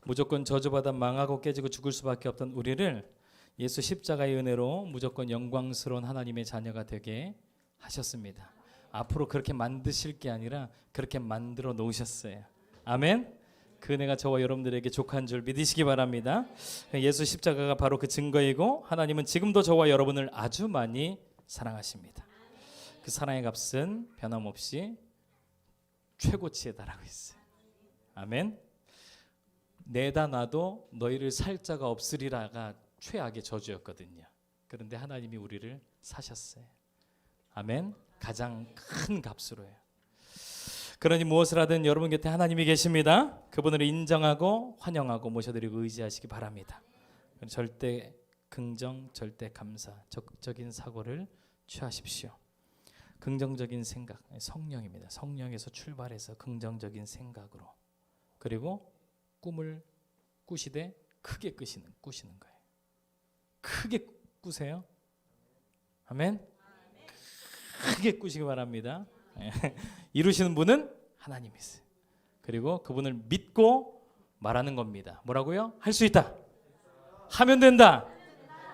무조건 저주받아 망하고 깨지고 죽을 수밖에 없던 우리를 예수 십자가의 은혜로 무조건 영광스러운 하나님의 자녀가 되게 하셨습니다. 앞으로 그렇게 만드실 게 아니라 그렇게 만들어 놓으셨어요. 아멘. 그 은혜가 저와 여러분들에게 족한 줄 믿으시기 바랍니다. 예수 십자가가 바로 그 증거이고 하나님은 지금도 저와 여러분을 아주 많이 사랑하십니다. 그 사랑의 값은 변함없이 최고치에 달하고 있어요. 아멘. 내다 놔도 너희를 살 자가 없으리라가 최악의 저주였거든요. 그런데 하나님이 우리를 사셨어요. 아멘. 가장 큰 값으로요. 그러니 무엇을 하든 여러분 곁에 하나님이 계십니다. 그분을 인정하고 환영하고 모셔드리고 의지하시기 바랍니다. 절대 긍정, 절대 감사, 적극적인 사고를 취하십시오. 긍정적인 생각, 성령입니다. 성령에서 출발해서 긍정적인 생각으로, 그리고 꿈을 꾸시되 크게 꾸시는 거예요. 크게 꾸세요. 아멘. 크게 꾸시기 바랍니다. 이루시는 분은 하나님이세요. 그리고 그분을 믿고 말하는 겁니다. 뭐라고요? 할 수 있다. 하면 된다.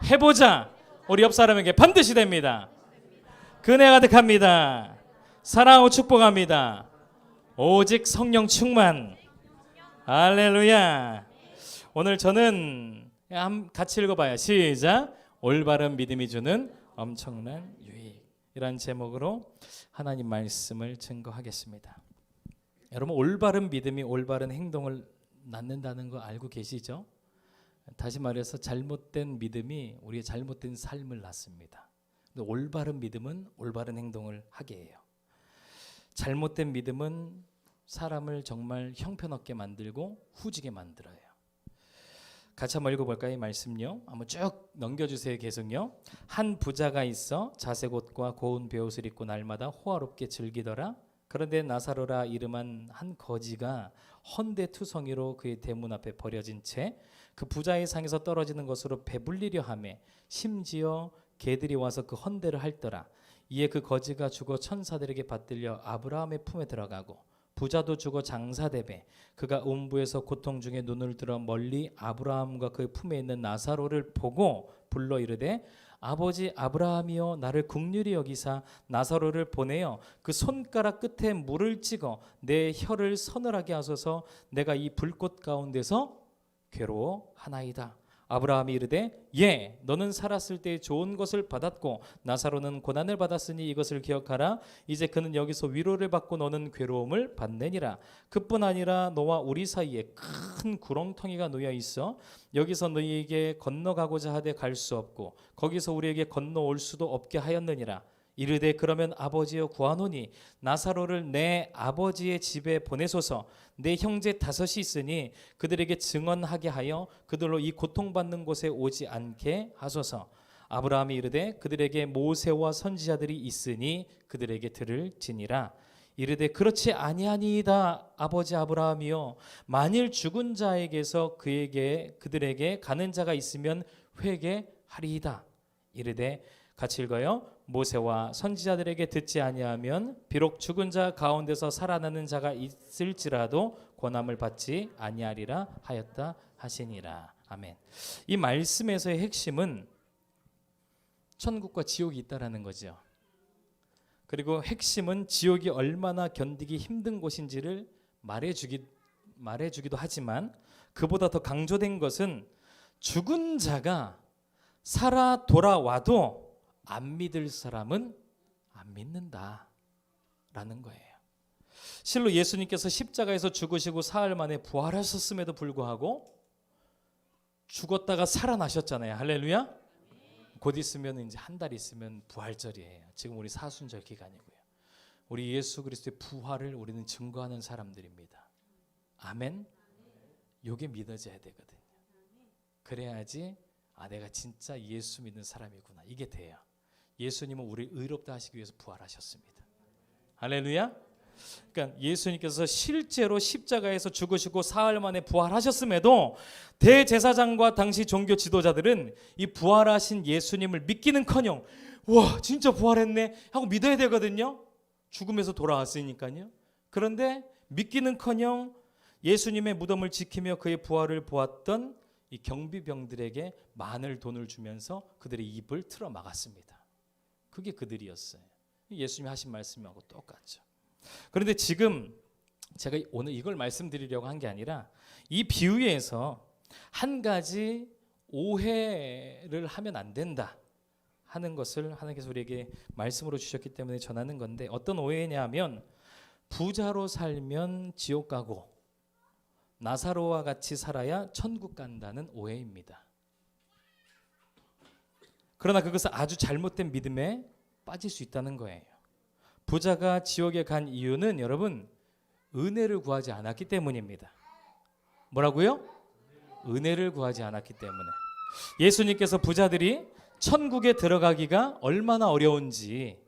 해보자. 우리 옆 사람에게 반드시 됩니다. 은혜 가득합니다. 사랑하고 축복합니다. 오직 성령 충만. 할렐루야. 오늘 저는 같이 읽어봐요. 시작. 올바른 믿음이 주는 엄청난 유익. 이란 제목으로 하나님 말씀을 증거하겠습니다. 여러분, 올바른 믿음이 올바른 행동을 낳는다는 거 알고 계시죠? 다시 말해서 잘못된 믿음이 우리의 잘못된 삶을 낳습니다. 근데 올바른 믿음은 올바른 행동을 하게 해요. 잘못된 믿음은 사람을 정말 형편없게 만들고 후지게 만들어요. 같이 한번 읽어볼까요? 이 말씀요. 한번 쭉 넘겨주세요. 계속요. 한 부자가 있어 자색 옷과 고운 베옷을 입고 날마다 호화롭게 즐기더라. 그런데 나사로라 이름한 한 거지가 헌데투성이로 그의 대문 앞에 버려진 채 그 부자의 상에서 떨어지는 것으로 배불리려 하매 심지어 개들이 와서 그 헌데를 핥더라. 이에 그 거지가 죽어 천사들에게 받들려 아브라함의 품에 들어가고 부자도 죽어 장사되매 그가 음부에서 고통 중에 눈을 들어 멀리 아브라함과 그의 품에 있는 나사로를 보고 불러 이르되 아버지 아브라함이여 나를 긍휼히 여기사 나사로를 보내어 그 손가락 끝에 물을 찍어 내 혀를 서늘하게 하소서 내가 이 불꽃 가운데서 괴로워하나이다. 아브라함이 이르되 예 너는 살았을 때 좋은 것을 받았고 나사로는 고난을 받았으니 이것을 기억하라. 이제 그는 여기서 위로를 받고 너는 괴로움을 받느니라. 그뿐 아니라 너와 우리 사이에 큰 구렁텅이가 놓여 있어 여기서 너희에게 건너가고자 하되 갈 수 없고 거기서 우리에게 건너올 수도 없게 하였느니라. 이르되 그러면 아버지여 구하노니 나사로를 내 아버지의 집에 보내소서. 내 형제 5이 있으니 그들에게 증언하게 하여 그들로 이 고통받는 곳에 오지 않게 하소서. 아브라함이 이르되 그들에게 모세와 선지자들이 있으니 그들에게 들을지니라. 이르되 그렇지 아니하니이다 아버지 아브라함이여 만일 죽은 자에게서 그들에게 가는 자가 있으면 회개하리이다. 이르되 같이 읽어요. 모세와 선지자들에게 듣지 아니하면 비록 죽은 자 가운데서 살아나는 자가 있을지라도 권함을 받지 아니하리라 하였다 하시니라. 아멘. 이 말씀에서의 핵심은 천국과 지옥이 있다라는 거죠. 그리고 핵심은 지옥이 얼마나 견디기 힘든 곳인지를 말해주기도 하지만 그보다 더 강조된 것은 죽은 자가 살아 돌아와도 안 믿을 사람은 안 믿는다라는 거예요. 실로 예수님께서 십자가에서 죽으시고 사흘 만에 부활하셨음에도 불구하고 죽었다가 살아나셨잖아요. 할렐루야. 곧 있으면 이제 한 달 있으면 부활절이에요. 지금 우리 사순절 기간이고요. 우리 예수 그리스도의 부활을 우리는 증거하는 사람들입니다. 아멘. 요게 믿어져야 되거든요. 그래야지 내가 진짜 예수 믿는 사람이구나 이게 돼요. 예수님은 우리를 의롭다 하시기 위해서 부활하셨습니다. 할렐루야. 그러니까 예수님께서 실제로 십자가에서 죽으시고 사흘 만에 부활하셨음에도 대제사장과 당시 종교 지도자들은 이 부활하신 예수님을 믿기는커녕 와 진짜 부활했네 하고 믿어야 되거든요. 죽음에서 돌아왔으니까요. 그런데 믿기는커녕 예수님의 무덤을 지키며 그의 부활을 보았던 이 경비병들에게 많은 돈을 주면서 그들의 입을 틀어 막았습니다. 그게 그들이었어요. 예수님이 하신 말씀하고 똑같죠. 그런데 지금 제가 오늘 이걸 말씀드리려고 한 게 아니라 이 비유에서 한 가지 오해를 하면 안 된다 하는 것을 하나님께서 우리에게 말씀으로 주셨기 때문에 전하는 건데, 어떤 오해냐면 부자로 살면 지옥 가고 나사로와 같이 살아야 천국 간다는 오해입니다. 그러나 그것은 아주 잘못된 믿음에 빠질 수 있다는 거예요. 부자가 지옥에 간 이유는 여러분 은혜를 구하지 않았기 때문입니다. 뭐라고요? 은혜를 구하지 않았기 때문에. 예수님께서 부자들이 천국에 들어가기가 얼마나 어려운지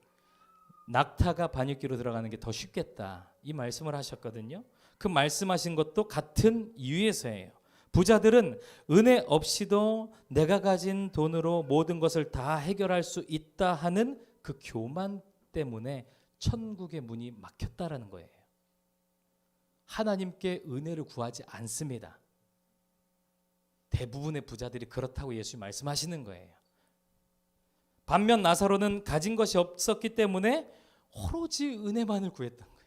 낙타가 바늘귀로 들어가는 게 더 쉽겠다 이 말씀을 하셨거든요. 그 말씀하신 것도 같은 이유에서예요. 부자들은 은혜 없이도 내가 가진 돈으로 모든 것을 다 해결할 수 있다 하는 그 교만 때문에 천국의 문이 막혔다라는 거예요. 하나님께 은혜를 구하지 않습니다. 대부분의 부자들이 그렇다고 예수님 말씀하시는 거예요. 반면 나사로는 가진 것이 없었기 때문에 오로지 은혜만을 구했던 거예요.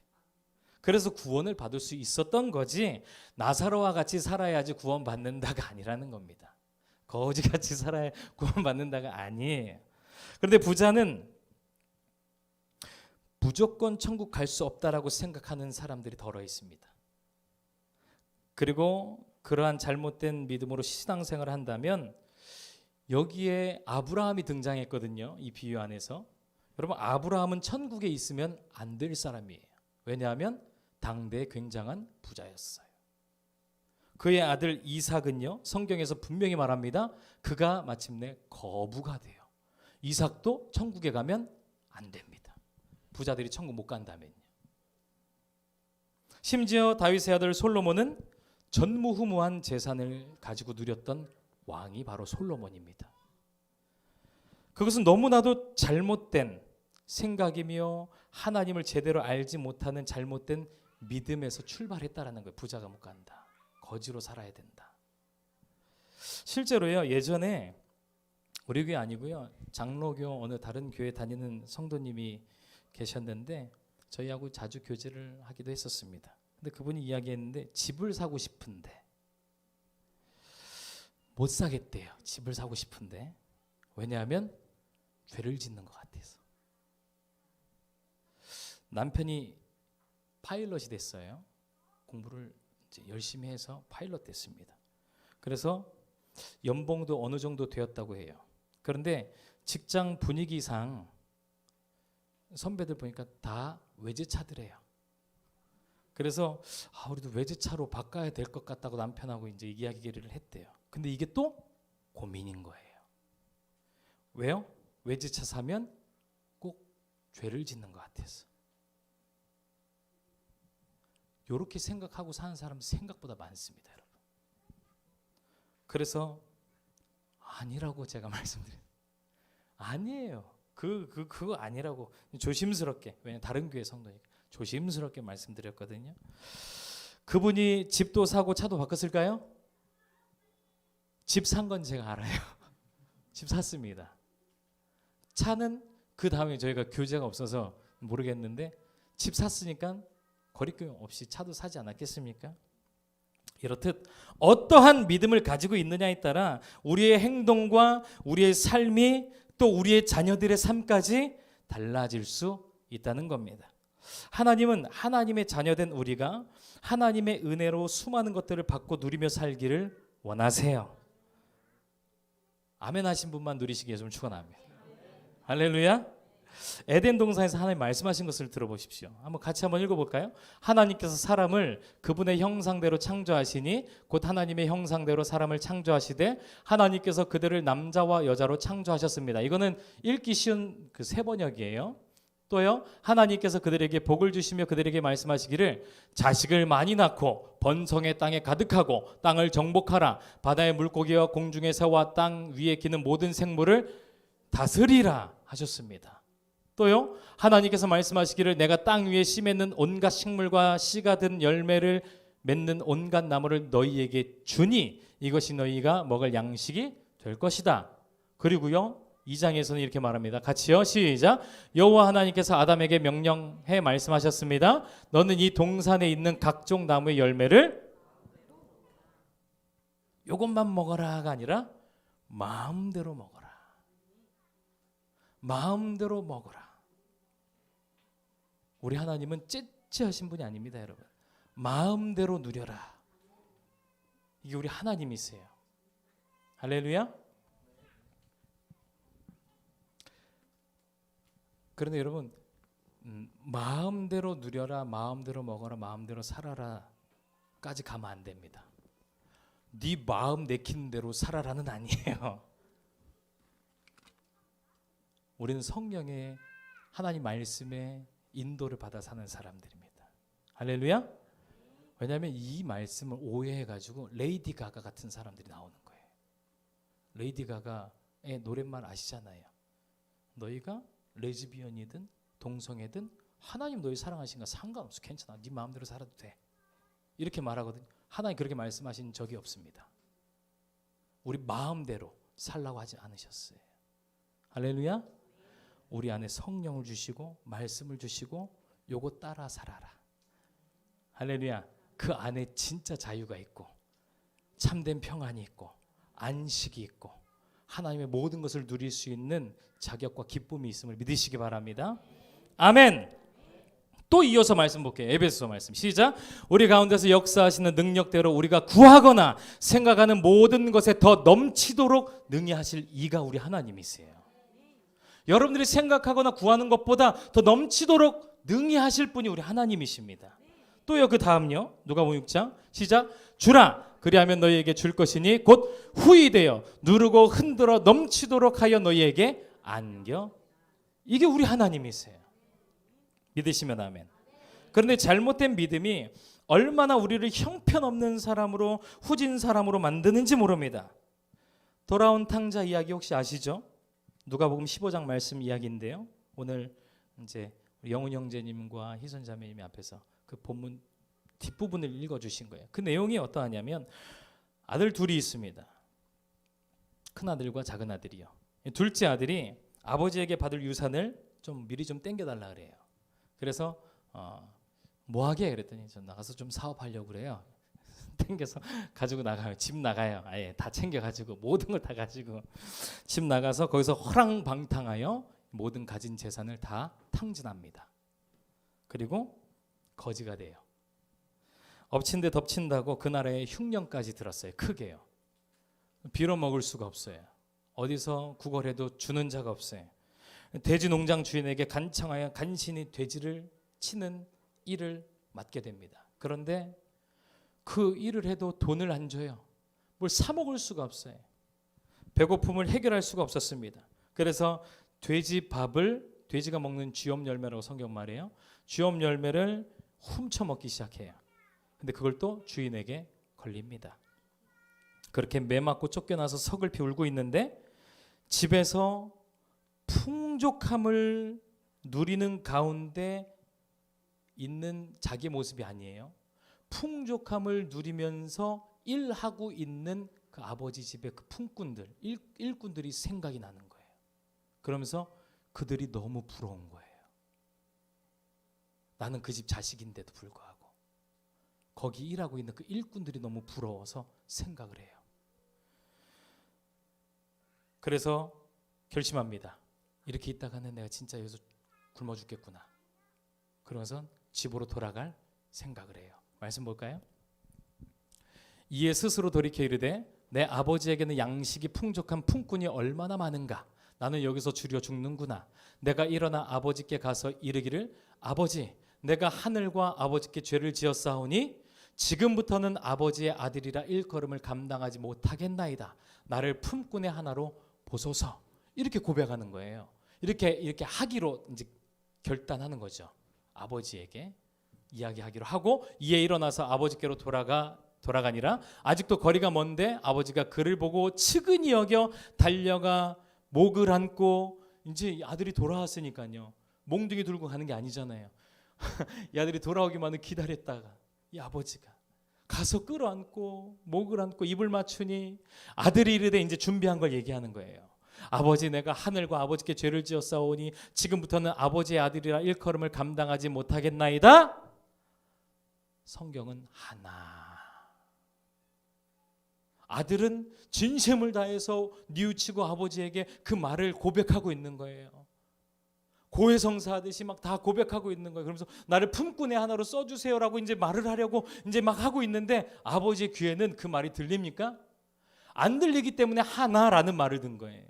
그래서 구원을 받을 수 있었던 거지, 나사로와 같이 살아야지 구원받는다가 아니라는 겁니다. 거지같이 살아야 구원받는다가 아니에요. 그런데 부자는 무조건 천국 갈 수 없다라고 생각하는 사람들이 덜어 있습니다. 그리고 그러한 잘못된 믿음으로 신앙생활을 한다면, 여기에 아브라함이 등장했거든요. 이 비유 안에서. 여러분, 아브라함은 천국에 있으면 안 될 사람이에요. 왜냐하면 당대에 굉장한 부자였어요. 그의 아들 이삭은요, 성경에서 분명히 말합니다. 그가 마침내 거부가 돼요. 이삭도 천국에 가면 안 됩니다. 부자들이 천국 못 간다면요. 심지어 다윗의 아들 솔로몬은 전무후무한 재산을 가지고 누렸던 왕이 바로 솔로몬입니다. 그것은 너무나도 잘못된 생각이며 하나님을 제대로 알지 못하는 잘못된 믿음에서 출발했다라는 거예요. 부자가 못 간다. 거지로 살아야 된다. 실제로요, 예전에 우리 교회 아니고요, 장로교 어느 다른 교회 다니는 성도님이 계셨는데 저희하고 자주 교제를 하기도 했었습니다. 근데 그분이 이야기했는데 집을 사고 싶은데 못 사겠대요. 집을 사고 싶은데. 왜냐하면 죄를 짓는 것 같아서. 남편이 파일럿이 됐어요. 공부를 이제 열심히 해서 파일럿 됐습니다. 그래서 연봉도 어느 정도 되었다고 해요. 그런데 직장 분위기상 선배들 보니까 다 외제차들이에요. 그래서 우리도 외제차로 바꿔야 될 것 같다고 남편하고 이제 이야기를 했대요. 근데 이게 또 고민인 거예요. 왜요? 외제차 사면 꼭 죄를 짓는 것 같아서. 이렇게 생각하고 사는 사람 생각보다 많습니다, 여러분. 그래서 아니라고 제가 말씀드려요. 아니에요. 그거 아니라고 조심스럽게, 왜냐면 다른 교회 성도니까 조심스럽게 말씀드렸거든요. 그분이 집도 사고 차도 바꿨을까요? 집 산 건 제가 알아요. 집 샀습니다. 차는 그 다음에 저희가 교제가 없어서 모르겠는데 집 샀으니까 거리낌 없이 차도 사지 않았겠습니까? 이렇듯 어떠한 믿음을 가지고 있느냐에 따라 우리의 행동과 우리의 삶이 또 우리의 자녀들의 삶까지 달라질 수 있다는 겁니다. 하나님은 하나님의 자녀된 우리가 하나님의 은혜로 수많은 것들을 받고 누리며 살기를 원하세요. 아멘 하신 분만 누리시기 위해서 축원합니다. 할렐루야. 에덴 동산에서 하나님 말씀하신 것을 들어보십시오. 같이 한번 읽어볼까요? 하나님께서 사람을 그분의 형상대로 창조하시니 곧 하나님의 형상대로 사람을 창조하시되 하나님께서 그들을 남자와 여자로 창조하셨습니다. 이거는 읽기 쉬운 그 새 번역이에요. 또요, 하나님께서 그들에게 복을 주시며 그들에게 말씀하시기를 자식을 많이 낳고 번성의 땅에 가득하고 땅을 정복하라. 바다의 물고기와 공중의 새와 땅 위에 기는 모든 생물을 다스리라 하셨습니다. 또요, 하나님께서 말씀하시기를 내가 땅 위에 씨 맺는 온갖 식물과 씨가 든 열매를 맺는 온갖 나무를 너희에게 주니 이것이 너희가 먹을 양식이 될 것이다. 그리고요 2장에서는 이렇게 말합니다. 같이요. 시작. 여호와 하나님께서 아담에게 명령해 말씀하셨습니다. 너는 이 동산에 있는 각종 나무의 열매를 요것만 먹어라가 아니라 마음대로 먹어라. 마음대로 먹어라. 우리 하나님은 째째하신 분이 아닙니다, 여러분. 마음대로 누려라. 이게 우리 하나님이세요. 할렐루야. 그런데 여러분 마음대로 누려라, 마음대로 먹어라, 마음대로 살아라까지 가면 안 됩니다. 네 마음 내키는 대로 살아라는 아니에요. 우리는 성령의 하나님 말씀에 인도를 받아 사는 사람들입니다. 할렐루야. 왜냐하면 이 말씀을 오해해가지고 레이디 가가 같은 사람들이 나오는 거예요. 레이디 가가의 노랫말 아시잖아요. 너희가 레즈비언이든 동성애든 하나님 너희 사랑하시는 거 상관없어. 괜찮아. 네 마음대로 살아도 돼. 이렇게 말하거든요. 하나님 그렇게 말씀하신 적이 없습니다. 우리 마음대로 살라고 하지 않으셨어요. 할렐루야. 우리 안에 성령을 주시고 말씀을 주시고 요거 따라 살아라. 할렐루야. 그 안에 진짜 자유가 있고 참된 평안이 있고 안식이 있고 하나님의 모든 것을 누릴 수 있는 자격과 기쁨이 있음을 믿으시기 바랍니다. 아멘. 또 이어서 말씀 볼게요. 에베소서 말씀 시작. 우리 가운데서 역사하시는 능력대로 우리가 구하거나 생각하는 모든 것에 더 넘치도록 능히 하실 이가 우리 하나님이세요. 여러분들이 생각하거나 구하는 것보다 더 넘치도록 능히 하실 분이 우리 하나님이십니다. 또요 그 다음요 누가복음 6장 시작. 주라 그리하면 너희에게 줄 것이니 곧 후히 되어 누르고 흔들어 넘치도록 하여 너희에게 안겨. 이게 우리 하나님이세요. 믿으시면 아멘. 그런데 잘못된 믿음이 얼마나 우리를 형편없는 사람으로 후진 사람으로 만드는지 모릅니다. 돌아온 탕자 이야기 혹시 아시죠? 누가복음 15장 말씀 이야기인데요. 오늘 이제 영훈 형제님과 희선 자매님이 앞에서 그 본문 뒷부분을 읽어주신 거예요. 그 내용이 어떠하냐면 아들 둘이 있습니다. 큰 아들과 작은 아들이요. 둘째 아들이 아버지에게 받을 유산을 좀 미리 좀 땡겨달라 그래요. 그래서 뭐하게 그랬더니 저 나가서 좀 사업하려고 그래요. 땡겨서 가지고 나가요. 집 나가요. 아예 다 챙겨가지고 모든 걸 다 가지고 집 나가서 거기서 허랑방탕하여 모든 가진 재산을 다 탕진합니다. 그리고 거지가 돼요. 엎친 데 덮친다고 그 나라에 흉년까지 들었어요. 크게요. 빌어먹을 수가 없어요. 어디서 구걸해도 주는 자가 없어요. 돼지 농장 주인에게 간청하여 간신히 돼지를 치는 일을 맡게 됩니다. 그런데 그 일을 해도 돈을 안 줘요. 뭘 사 먹을 수가 없어요. 배고픔을 해결할 수가 없었습니다. 그래서 돼지 밥을 돼지가 먹는 쥐엄 열매라고 성경 말해요. 쥐엄 열매를 훔쳐 먹기 시작해요. 근데 그걸 또 주인에게 걸립니다. 그렇게 매 맞고 쫓겨나서 서글피 울고 있는데 집에서 풍족함을 누리는 가운데 있는 자기 모습이 아니에요. 풍족함을 누리면서 일하고 있는 그 아버지 집의 그 품꾼들, 일꾼들이 생각이 나는 거예요. 그러면서 그들이 너무 부러운 거예요. 나는 그 집 자식인데도 불구하고 거기 일하고 있는 그 일꾼들이 너무 부러워서 생각을 해요. 그래서 결심합니다. 이렇게 있다가는 내가 진짜 여기서 굶어 죽겠구나. 그러면서 집으로 돌아갈 생각을 해요. 말씀 볼까요? 이에 스스로 돌이켜 이르되 내 아버지에게는 양식이 풍족한 품꾼이 얼마나 많은가. 나는 여기서 주려 죽는구나. 내가 일어나 아버지께 가서 이르기를 아버지 내가 하늘과 아버지께 죄를 지었사오니 지금부터는 아버지의 아들이라 일컬음을 감당하지 못하겠나이다. 나를 품꾼의 하나로 보소서. 이렇게 고백하는 거예요. 이렇게 하기로 이제 결단하는 거죠. 아버지에게 이야기하기로 하고 이에 일어나서 아버지께로 돌아가니라. 아직도 거리가 먼데 아버지가 그를 보고 측은히 여겨 달려가 목을 안고 이제 아들이 돌아왔으니까요. 몽둥이 들고 가는 게 아니잖아요. 이 아들이 돌아오기만을 기다렸다가 이 아버지가 가서 끌어안고 목을 안고 입을 맞추니 아들이 이르되 이제 준비한 걸 얘기하는 거예요. 아버지, 내가 하늘과 아버지께 죄를 지었사오니 지금부터는 아버지의 아들이라 일컬음을 감당하지 못하겠나이다. 성경은 하나. 아들은 진심을 다해서 뉘우치고 아버지에게 그 말을 고백하고 있는 거예요. 고해성사하듯이 막 다 고백하고 있는 거예요. 그러면서 나를 품꾼의 하나로 써주세요라고 이제 말을 하려고 이제 막 하고 있는데 아버지의 귀에는 그 말이 들립니까? 안 들리기 때문에 하나라는 말을 든 거예요.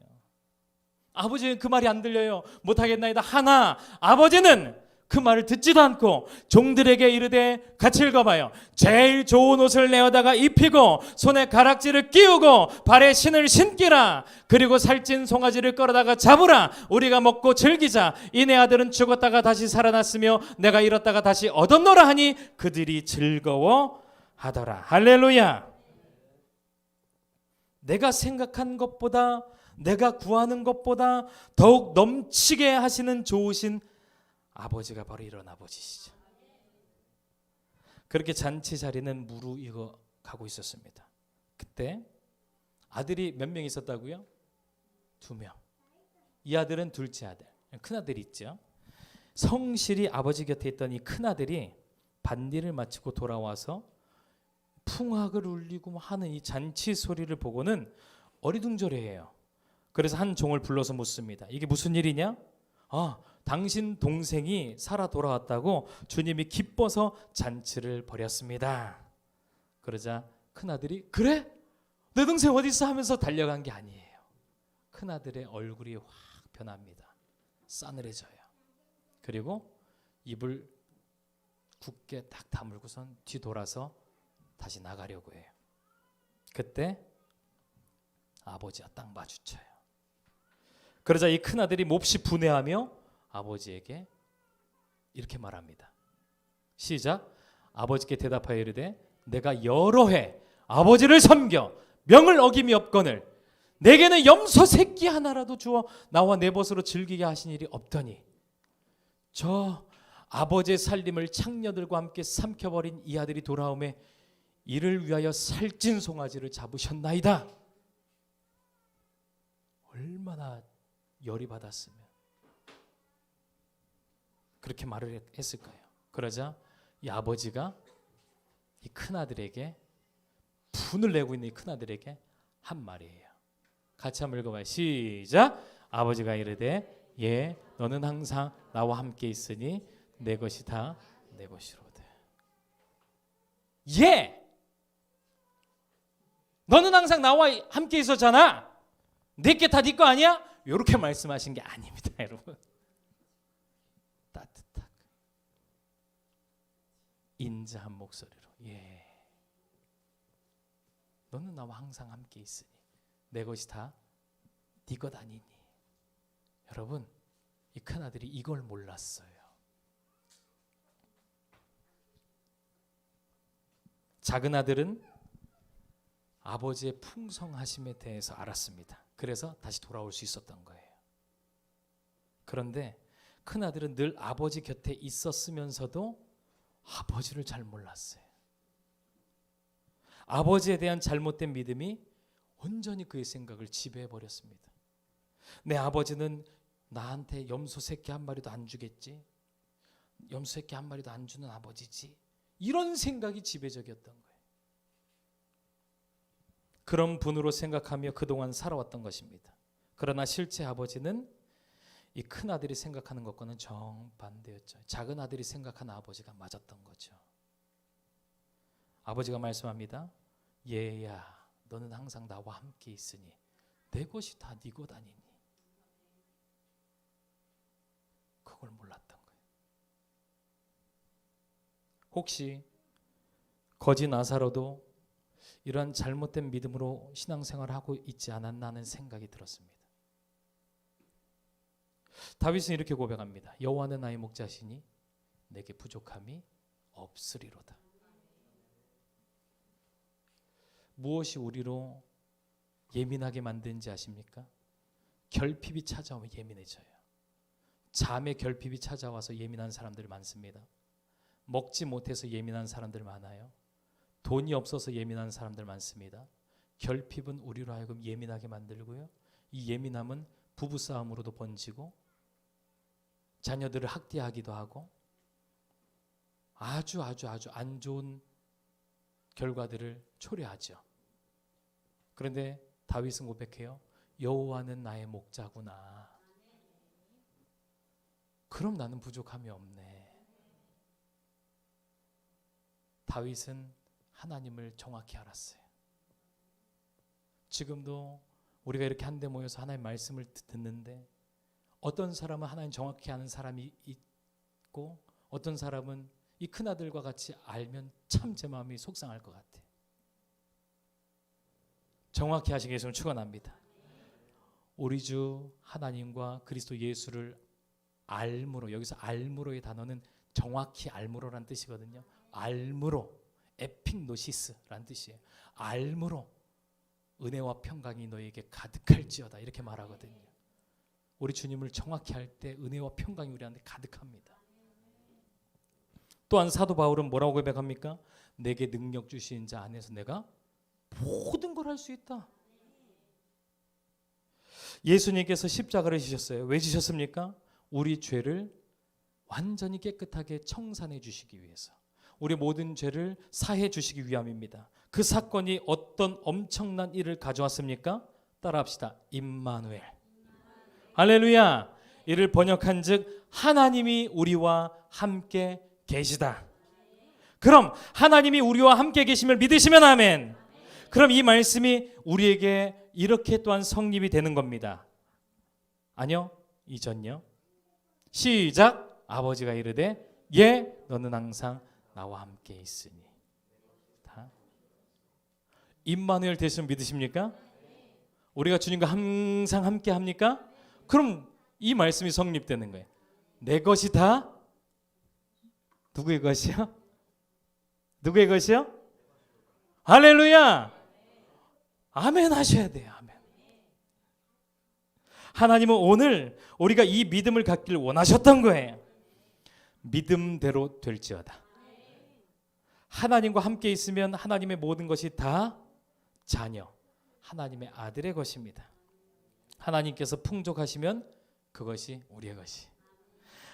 아버지는 그 말이 안 들려요. 못하겠나이다 하나. 아버지는 그 말을 듣지도 않고 종들에게 이르되 같이 읽어봐요. 제일 좋은 옷을 내어다가 입히고 손에 가락지를 끼우고 발에 신을 신기라. 그리고 살찐 송아지를 끌어다가 잡으라. 우리가 먹고 즐기자. 이내 아들은 죽었다가 다시 살아났으며 내가 잃었다가 다시 얻었노라 하니 그들이 즐거워하더라. 할렐루야. 내가 생각한 것보다, 내가 구하는 것보다 더욱 넘치게 하시는 좋으신 아버지가 바로 이런 아버지시죠. 그렇게 잔치 자리는 무르익어 가고 있었습니다. 그때 아들이 몇 명 있었다고요? 2명. 이 아들은 둘째 아들, 큰아들이 있죠. 성실히 아버지 곁에 있던 이 큰아들이 반디를 마치고 돌아와서 풍악을 울리고 하는 이 잔치 소리를 보고는 어리둥절해해요. 그래서 한 종을 불러서 묻습니다. 이게 무슨 일이냐? 당신 동생이 살아 돌아왔다고 주님이 기뻐서 잔치를 벌였습니다. 그러자 큰아들이 그래? 내 동생 어디 있어? 하면서 달려간 게 아니에요. 큰아들의 얼굴이 확 변합니다. 싸늘해져요. 그리고 입을 굳게 딱 다물고선 뒤돌아서 다시 나가려고 해요. 그때 아버지와 딱 마주쳐요. 그러자 이 큰아들이 몹시 분해하며 아버지에게 이렇게 말합니다. 시작. 아버지께 대답하여 이르되 내가 여러 해 아버지를 섬겨 명을 어김이 없거늘 내게는 염소 새끼 하나라도 주어 나와 내 벗으로 즐기게 하신 일이 없더니 저 아버지의 살림을 창녀들과 함께 삼켜버린 이 아들이 돌아오매 이를 위하여 살찐 송아지를 잡으셨나이다. 얼마나 열이 받았으면 그렇게 말을 했을까요? 그러자 이 아버지가 이 큰아들에게 분을 내고 있는 이 큰아들에게 한 말이에요. 같이 한번 읽어봐요. 시작. 아버지가 이르되 예 너는 항상 나와 함께 있으니 내 것이 다 내 것이로되. 예 너는 항상 나와 함께 있었잖아. 내게 다 네 거 아니야? 이렇게 말씀하신 게 아닙니다, 여러분. 따뜻하게 인자한 목소리로 예 너는 나와 항상 함께 있으니 내 것이 다 네 것 아니니. 여러분 이 큰아들이 이걸 몰랐어요. 작은 아들은 아버지의 풍성하심에 대해서 알았습니다. 그래서 다시 돌아올 수 있었던 거예요. 그런데 큰아들은 늘 아버지 곁에 있었으면서도 아버지를 잘 몰랐어요. 아버지에 대한 잘못된 믿음이 온전히 그의 생각을 지배해버렸습니다. 내 아버지는 나한테 염소 새끼 한 마리도 안 주겠지. 염소 새끼 한 마리도 안 주는 아버지지. 이런 생각이 지배적이었던 거예요. 그런 분으로 생각하며 그동안 살아왔던 것입니다. 그러나 실제 아버지는 이 큰아들이 생각하는 것과는 정반대였죠. 작은 아들이 생각하는 아버지가 맞았던 거죠. 아버지가 말씀합니다. 얘야 너는 항상 나와 함께 있으니 내 것이 다 네 것 아니니. 그걸 몰랐던 거예요. 혹시 거지 나사로도 이러한 잘못된 믿음으로 신앙생활을 하고 있지 않았나 하는 생각이 들었습니다. 다윗은 이렇게 고백합니다. 여호와는 나의 목자시니 내게 부족함이 없으리로다. 무엇이 우리로 예민하게 만드는지 아십니까? 결핍이 찾아오면 예민해져요. 잠에 결핍이 찾아와서 예민한 사람들 많습니다. 먹지 못해서 예민한 사람들 많아요. 돈이 없어서 예민한 사람들 많습니다. 결핍은 우리로 하여금 예민하게 만들고요. 이 예민함은 부부싸움으로도 번지고 자녀들을 학대하기도 하고 아주 안 좋은 결과들을 초래하죠. 그런데 다윗은 고백해요. 여호와는 나의 목자구나. 그럼 나는 부족함이 없네. 다윗은 하나님을 정확히 알았어요. 지금도 우리가 이렇게 한데 모여서 하나님의 말씀을 듣는데 어떤 사람은 하나님 정확히 아는 사람이 있고 어떤 사람은 이 큰아들과 같이 알면 참 제 마음이 속상할 것 같아요. 정확히 하시기 위해서 축원합니다. 우리 주 하나님과 그리스도 예수를 알므로, 여기서 알므로의 단어는 정확히 알므로란 뜻이거든요. 알므로, 에픽노시스란 뜻이에요. 알므로 은혜와 평강이 너에게 가득할지어다 이렇게 말하거든요. 우리 주님을 정확히 할 때 은혜와 평강이 우리한테 가득합니다. 또한 사도 바울은 뭐라고 고백합니까? 내게 능력 주신 자 안에서 내가 모든 걸 할 수 있다. 예수님께서 십자가를 지셨어요. 왜 지셨습니까? 우리 죄를 완전히 깨끗하게 청산해 주시기 위해서, 우리 모든 죄를 사해 주시기 위함입니다. 그 사건이 어떤 엄청난 일을 가져왔습니까? 따라합시다. 임마누엘. 할렐루야. 이를 번역한즉 하나님이 우리와 함께 계시다. 그럼 하나님이 우리와 함께 계심을 믿으시면 아멘. 그럼 이 말씀이 우리에게 이렇게 또한 성립이 되는 겁니다. 아니요, 이전요. 시작. 아버지가 이르되 예, 너는 항상 나와 함께 있으니. 다. 임마누엘 되시면 믿으십니까? 우리가 주님과 항상 함께 합니까? 그럼 이 말씀이 성립되는 거예요. 내 것이 다 누구의 것이요? 누구의 것이요? 할렐루야. 아멘 하셔야 돼요. 아멘. 하나님은 오늘 우리가 이 믿음을 갖기를 원하셨던 거예요. 믿음대로 될지어다. 하나님과 함께 있으면 하나님의 모든 것이 다 자녀, 하나님의 아들의 것입니다. 하나님께서 풍족하시면 그것이 우리의 것이,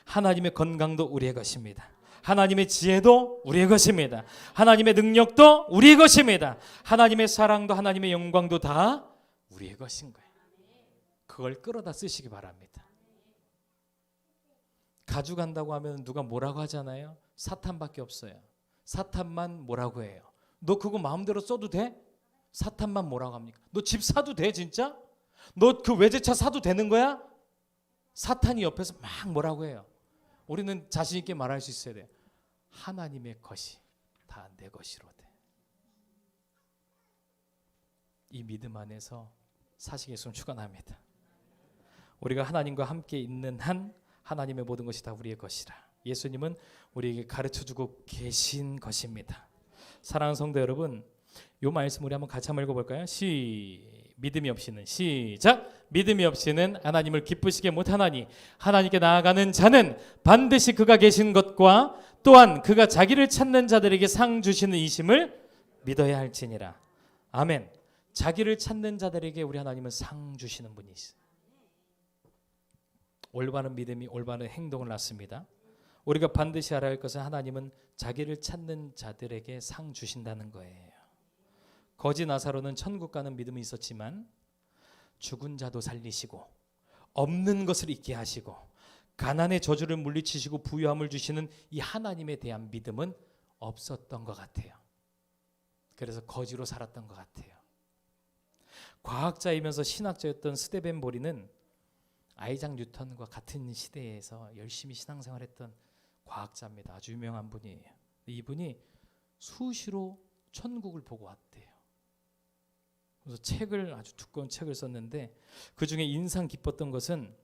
하나님의 건강도 우리의 것입니다. 하나님의 지혜도 우리의 것입니다. 하나님의 능력도 우리의 것입니다. 하나님의 사랑도 하나님의 영광도 다 우리의 것인 거예요. 그걸 끌어다 쓰시기 바랍니다. 가져간다고 하면 누가 뭐라고 하잖아요. 사탄밖에 없어요. 사탄만 뭐라고 해요. 너 그거 마음대로 써도 돼? 사탄만 뭐라고 합니까? 너 집 사도 돼 진짜? 너 그 외제차 사도 되는 거야? 사탄이 옆에서 막 뭐라고 해요. 우리는 자신 있게 말할 수 있어야 돼요. 하나님의 것이 다 내 것이로되. 이 믿음 안에서 사시겠으면 축원합니다. 우리가 하나님과 함께 있는 한 하나님의 모든 것이 다 우리의 것이라 예수님은 우리에게 가르쳐주고 계신 것입니다. 사랑하는 성도 여러분, 이 말씀 우리 한번 같이 한번 읽어볼까요? 믿음이 없이는 시작. 믿음이 없이는 하나님을 기쁘시게 못하나니 하나님께 나아가는 자는 반드시 그가 계신 것과 또한 그가 자기를 찾는 자들에게 상 주시는 이심을 믿어야 할지니라. 아멘. 자기를 찾는 자들에게 우리 하나님은 상 주시는 분이시죠. 올바른 믿음이 올바른 행동을 낳습니다. 우리가 반드시 알아야 할 것은 하나님은 자기를 찾는 자들에게 상 주신다는 거예요. 거지 나사로는 천국 가는 믿음이 있었지만 죽은 자도 살리시고 없는 것을 있게 하시고 가난의 저주를 물리치시고 부유함을 주시는 이 하나님에 대한 믿음은 없었던 것 같아요. 그래서 거지로 살았던 것 같아요. 과학자이면서 신학자였던 스테벤 보리는 아이작 뉴턴과 같은 시대에서 열심히 신앙생활했던 과학자입니다. 아주 유명한 분이에요. 이분이 수시로 천국을 보고 왔대요. 그래서 책을, 아주 두꺼운 책을 썼는데 그 중에 인상 깊었던 것은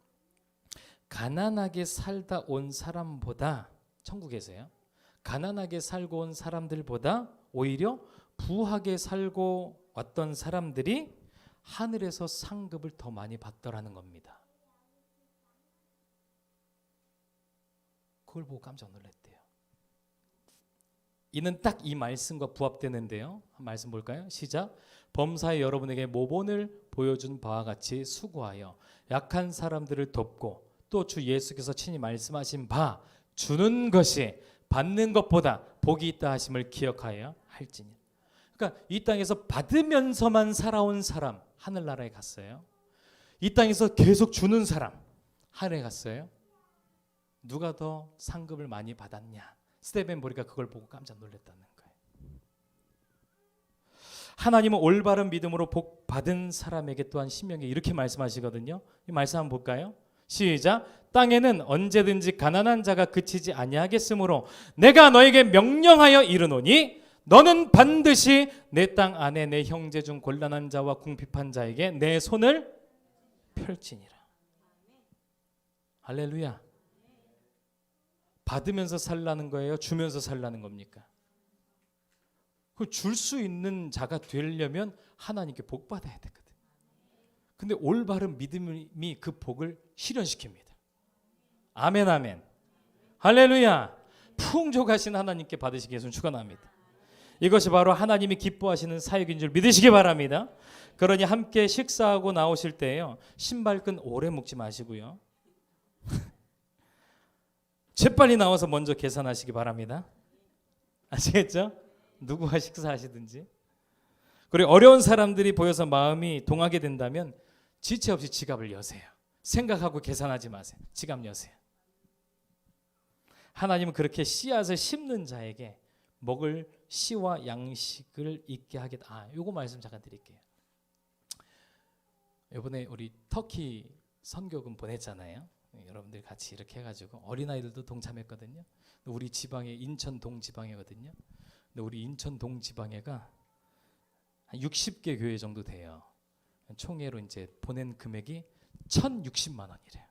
가난하게 살다 온 사람보다, 천국에서요, 가난하게 살고 온 사람들보다 오히려 부하게 살고 왔던 사람들이 하늘에서 상급을 더 많이 받더라는 겁니다. 그걸 보고 깜짝 놀랐대요. 이는 딱 이 말씀과 부합되는데요. 한 말씀 볼까요? 시작. 범사에 여러분에게 모본을 보여준 바와 같이 수고하여 약한 사람들을 돕고 또 주 예수께서 친히 말씀하신 바 주는 것이 받는 것보다 복이 있다 하심을 기억하여 할지니. 그러니까 이 땅에서 받으면서만 살아온 사람 하늘나라에 갔어요. 이 땅에서 계속 주는 사람 하늘에 갔어요. 누가 더 상급을 많이 받았냐? 스데반 보리가 그걸 보고 깜짝 놀랐다는 거예요. 하나님은 올바른 믿음으로 복 받은 사람에게 또한 신명기에 이렇게 말씀하시거든요. 이 말씀 한번 볼까요? 시작. 땅에는 언제든지 가난한 자가 그치지 아니하겠으므로 내가 너에게 명령하여 이르노니 너는 반드시 내 땅 안에 내 형제 중 곤란한 자와 궁핍한 자에게 내 손을 펼치니라. 할렐루야. 받으면서 살라는 거예요? 주면서 살라는 겁니까? 줄 수 있는 자가 되려면 하나님께 복 받아야 되거든. 근데 올바른 믿음이 그 복을 실현시킵니다. 아멘 아멘. 할렐루야. 풍족하신 하나님께 받으시기 위해서 축원합니다. 이것이 바로 하나님이 기뻐하시는 사역인 줄 믿으시기 바랍니다. 그러니 함께 식사하고 나오실 때요, 신발끈 오래 묶지 마시고요. 재빨리 나와서 먼저 계산하시기 바랍니다. 아시겠죠? 누구와 식사하시든지. 그리고 어려운 사람들이 보여서 마음이 동하게 된다면 지체 없이 지갑을 여세요. 생각하고 계산하지 마세요. 지갑 여세요. 하나님은 그렇게 씨앗을 심는 자에게 먹을 씨와 양식을 있게 하겠다. 요거 말씀 잠깐 드릴게요. 이번에 우리 터키 선교금 보냈잖아요. 여러분들 같이 이렇게 해가지고 어린아이들도 동참했거든요. 우리 지방에 인천 동지방이거든요. 근데 우리 인천 동지방에가 한 60개 교회 정도 돼요. 총회로 이제 보낸 금액이 1,060만 원이래요.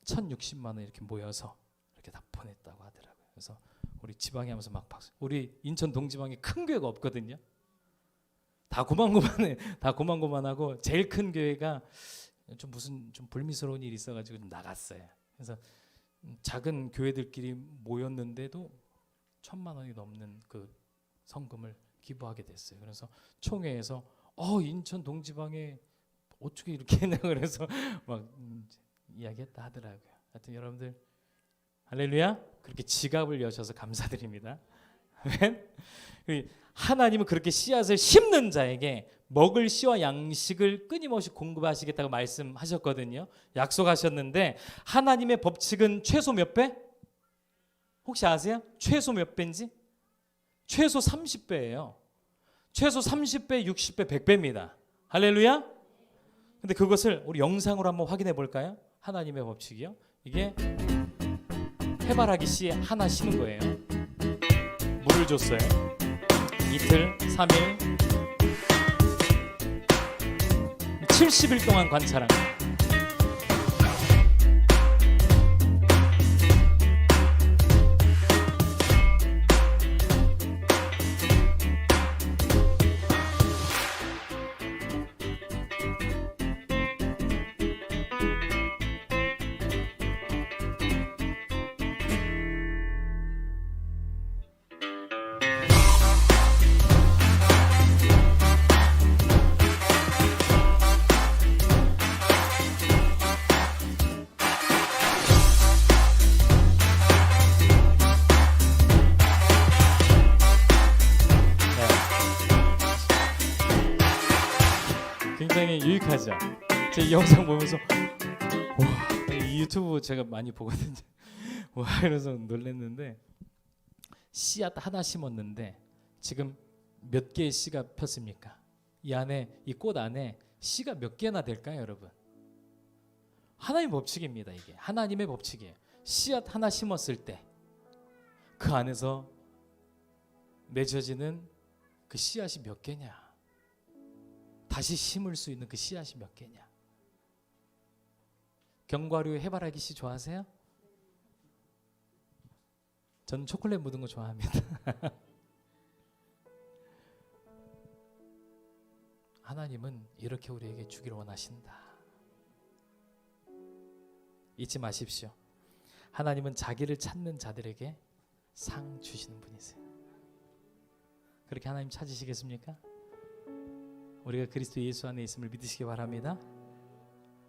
1,060만 원 이렇게 모여서 이렇게 다 보냈다고 하더라고요. 그래서 우리 지방에 하면서 막 박수. 우리 인천 동지방에 큰 교회가 없거든요. 다 고만고만해. 다 고만고만하고 제일 큰 교회가 좀 무슨 좀 불미스러운 일이 있어가지고 좀 나갔어요. 그래서 작은 교회들끼리 모였는데도 1,000만 원이 넘는 그 성금을 기부하게 됐어요. 그래서 총회에서 인천 동지방에 어떻게 이렇게 했냐고 그래서 막 이야기했다 하더라고요. 하여튼 여러분들 할렐루야. 그렇게 지갑을 여셔서 감사드립니다. 하나님은 그렇게 씨앗을 심는 자에게 먹을 씨와 양식을 끊임없이 공급하시겠다고 말씀하셨거든요. 약속하셨는데 하나님의 법칙은 최소 몇 배? 혹시 아세요? 최소 몇 배인지? 최소 30배예요. 최소 30배, 60배, 100배입니다. 할렐루야. 근데 그것을 우리 영상으로 한번 확인해 볼까요? 하나님의 법칙이요. 이게 해바라기 씨 하나 심은 거예요. 물을 줬어요. 이틀, 3일, 70일 동안 관찰한 거예요. 굉장히 유익하죠. 제 이 영상 보면서 와, 이 유튜브 제가 많이 보거든요. 와, 이러면서 놀랐는데 씨앗 하나 심었는데 지금 몇 개의 씨가 폈습니까? 이 안에 이 꽃 안에 씨가 몇 개나 될까요, 여러분? 하나님의 법칙입니다. 이게 하나님의 법칙이에요. 씨앗 하나 심었을 때 그 안에서 맺어지는 그 씨앗이 몇 개냐? 다시 심을 수 있는 그 씨앗이 몇 개냐? 견과류 해바라기 씨 좋아하세요? 저는 초콜릿 묻은 거 좋아합니다. 하나님은 이렇게 우리에게 주기를 원하신다. 잊지 마십시오. 하나님은 자기를 찾는 자들에게 상 주시는 분이세요. 그렇게 하나님 찾으시겠습니까? 우리가 그리스도 예수 안에 있음을 믿으시기 바랍니다.